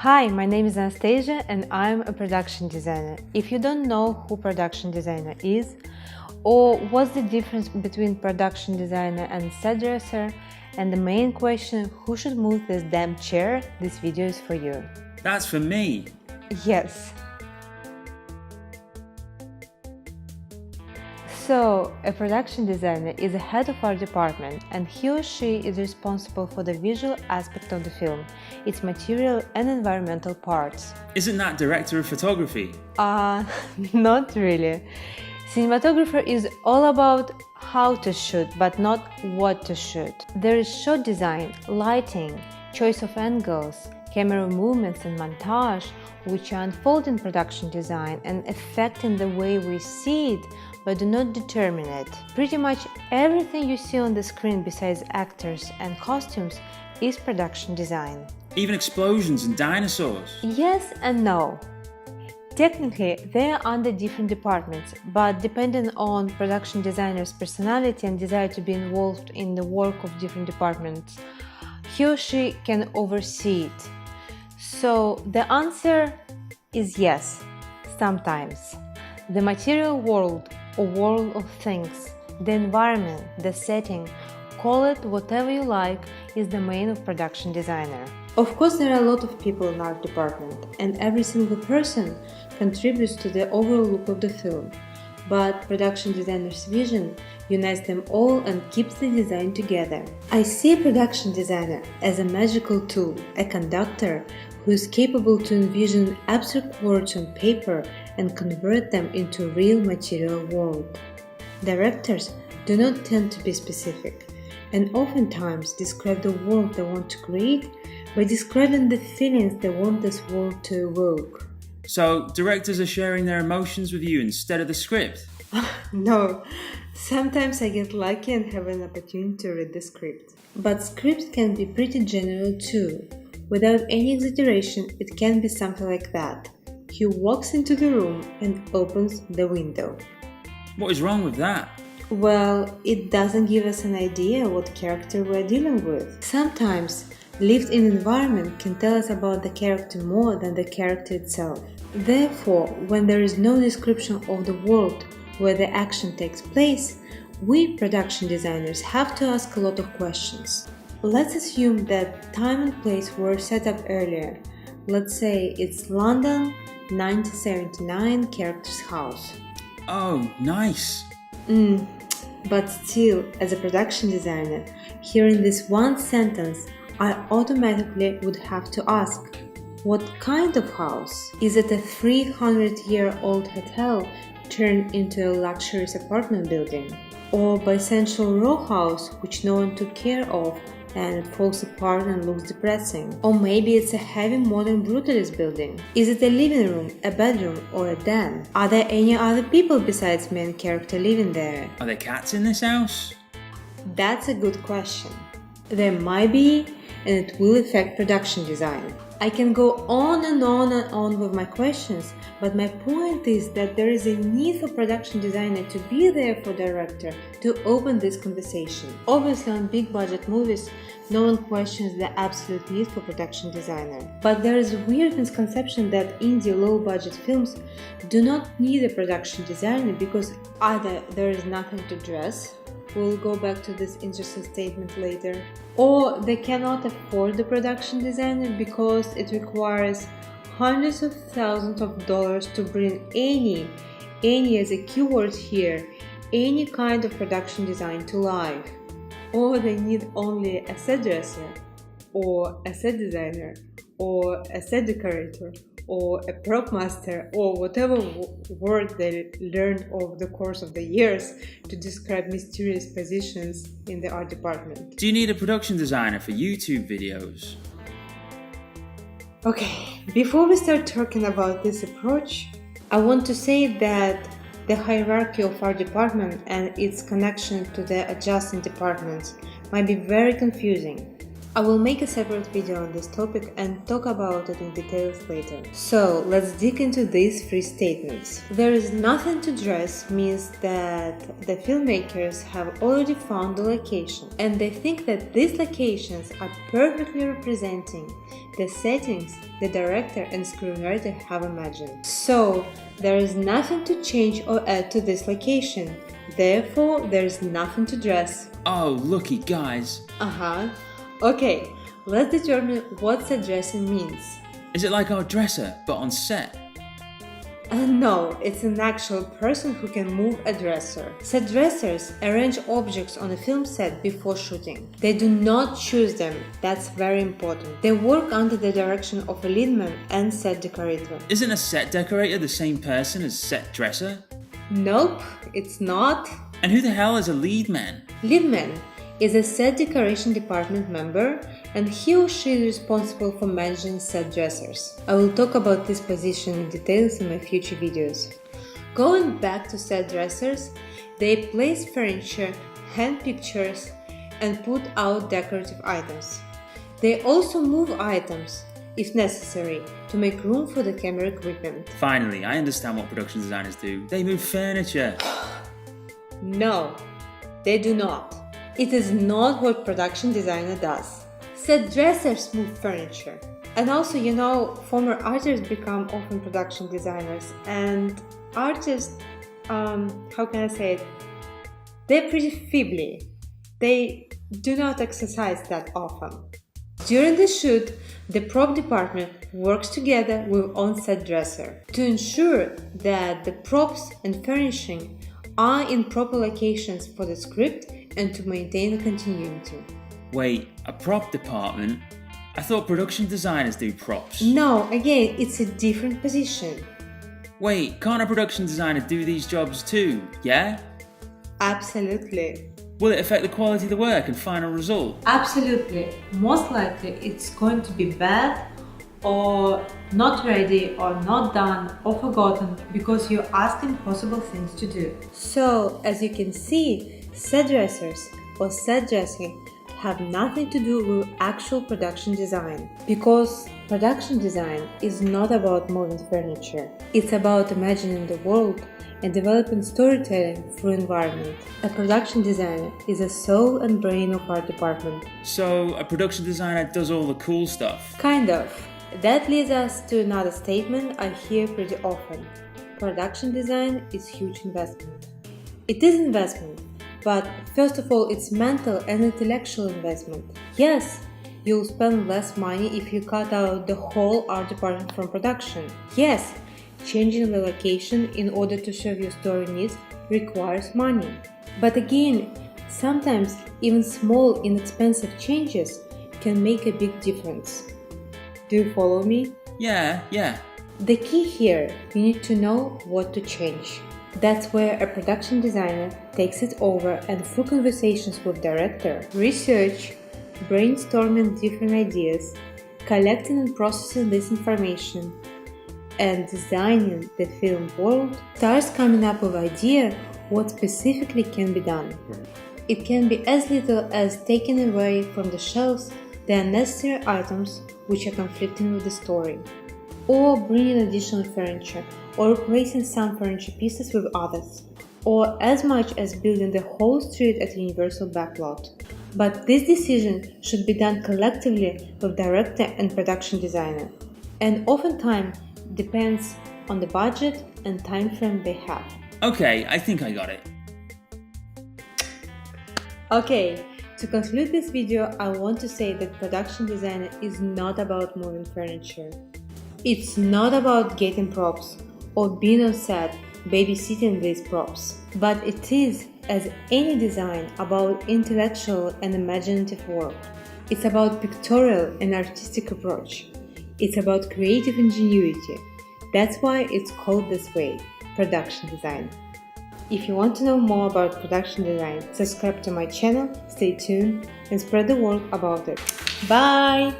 Hi, my name is Anastasia and I'm a production designer. If you don't know who production designer is, or what's the difference between production designer and set dresser, and the main question, who should move this damn chair, this video is for you. That's for me. Yes. So, a production designer is the head of our department, and he or she is responsible for the visual aspect of the film, its material and environmental parts. Isn't that director of photography? Not really. Cinematographer is all about how to shoot, but not what to shoot. There is shot design, lighting, choice of angles, camera movements and montage, which unfold in production design and affecting the way we see it, but do not determine it. Pretty much everything you see on the screen besides actors and costumes is production design. Even explosions and dinosaurs? Yes and no. Technically, they are under different departments, but depending on production designer's personality and desire to be involved in the work of different departments, he or she can oversee it. So the answer is yes, sometimes. The material world or world of things, the environment, the setting, call it whatever you like, is the main of production designer. Of course, there are a lot of people in our department, and every single person contributes to the overall look of the film. But production designer's vision unites them all and keeps the design together. I see a production designer as a magical tool, a conductor who is capable to envision abstract words on paper and convert them into a real material world. Directors do not tend to be specific, and oftentimes describe the world they want to create by describing the feelings they want this world to evoke. So, directors are sharing their emotions with you instead of the script? No, sometimes I get lucky and have an opportunity to read the script. But scripts can be pretty general too. Without any exaggeration, it can be something like that. He walks into the room and opens the window. What is wrong with that? Well, it doesn't give us an idea what character we're dealing with. Sometimes, lived-in environment can tell us about the character more than the character itself. Therefore, when there is no description of the world where the action takes place, we production designers have to ask a lot of questions. Let's assume that time and place were set up earlier. Let's say it's London, 1979, character's house. Oh, nice! But still, as a production designer, hearing this one sentence, I automatically would have to ask, what kind of house? Is it a 300-year-old hotel turned into a luxurious apartment building? Or by central row house which no one took care of and it falls apart and looks depressing? Or maybe it's a heavy modern brutalist building. Is it a living room, a bedroom, or a den? Are there any other people besides main character living there? Are there cats in this house? That's a good question. There might be, and it will affect production design. I can go on and on and on with my questions, but my point is that there is a need for production designer to be there for director to open this conversation. Obviously, on big budget movies, no one questions the absolute need for production designer. But there is a weird misconception that indie low budget films do not need a production designer because either there is nothing to dress, we'll go back to this interesting statement later, or they cannot afford the production designer because it requires hundreds of thousands of dollars to bring any as a keyword here, any kind of production design to life. Or they need only a set dresser, or a set designer, or a set decorator, or a prop master, or whatever word they learned over the course of the years to describe mysterious positions in the art department. Do you need a production designer for YouTube videos? Okay, before we start talking about this approach, I want to say that the hierarchy of our department and its connection to the adjacent departments might be very confusing. I will make a separate video on this topic and talk about it in details later. So let's dig into these three statements. There is nothing to dress means that the filmmakers have already found the location and they think that these locations are perfectly representing the settings the director and screenwriter have imagined. So there is nothing to change or add to this location. Therefore, there is nothing to dress. Oh, looky guys. Okay, let's determine what set dressing means. Is it like our dresser, but on set? No, it's an actual person who can move a dresser. Set dressers arrange objects on a film set before shooting. They do not choose them, that's very important. They work under the direction of a lead man and set decorator. Isn't a set decorator the same person as set dresser? Nope, it's not. And who the hell is a lead man? Lead man is a set decoration department member and he or she is responsible for managing set dressers. I will talk about this position in details in my future videos. Going back to set dressers, they place furniture, hang pictures, and put out decorative items. They also move items, if necessary, to make room for the camera equipment. Finally, I understand what production designers do. They move furniture. No, they do not. It is not what production designer does. Set dressers move furniture. And also, former artists become often production designers. And artists, how can I say it? They're pretty feebly. They do not exercise that often. During the shoot, the prop department works together with on-set dresser to ensure that the props and furnishing are in proper locations for the script and to maintain continuity. Wait, a prop department? I thought production designers do props. No, again, it's a different position. Wait, can't a production designer do these jobs too, yeah? Absolutely. Will it affect the quality of the work and final result? Absolutely. Most likely it's going to be bad or not ready or not done or forgotten because you asked impossible things to do. So, as you can see, set dressers or set dressing have nothing to do with actual production design because production design is not about moving furniture. It's about imagining the world and developing storytelling through environment. A production designer is the soul and brain of our department. So, a production designer does all the cool stuff? Kind of. That leads us to another statement I hear pretty often. Production design is huge investment. It is investment, but first of all it's mental and intellectual investment. Yes, you'll spend less money if you cut out the whole art department from production. Yes, changing the location in order to serve your story needs requires money. But again, sometimes even small inexpensive changes can make a big difference. Do you follow me? Yeah. The key here, you need to know what to change. That's where a production designer takes it over and through conversations with director, research, brainstorming different ideas, collecting and processing this information, and designing the film world, starts coming up with idea what specifically can be done. It can be as little as taking away from the shelves the unnecessary items which are conflicting with the story, or bringing additional furniture, or replacing some furniture pieces with others, or as much as building the whole street at a universal backlot. But this decision should be done collectively with director and production designer, and oftentimes depends on the budget and time frame they have. Okay, I think I got it. Okay, to conclude this video, I want to say that production designer is not about moving furniture. It's not about getting props or being on set babysitting these props, but it is, as any design, about intellectual and imaginative work. It's about pictorial and artistic approach. It's about creative ingenuity. That's why it's called this way, production design. If you want to know more about production design, subscribe to my channel, stay tuned, and spread the word about it. Bye!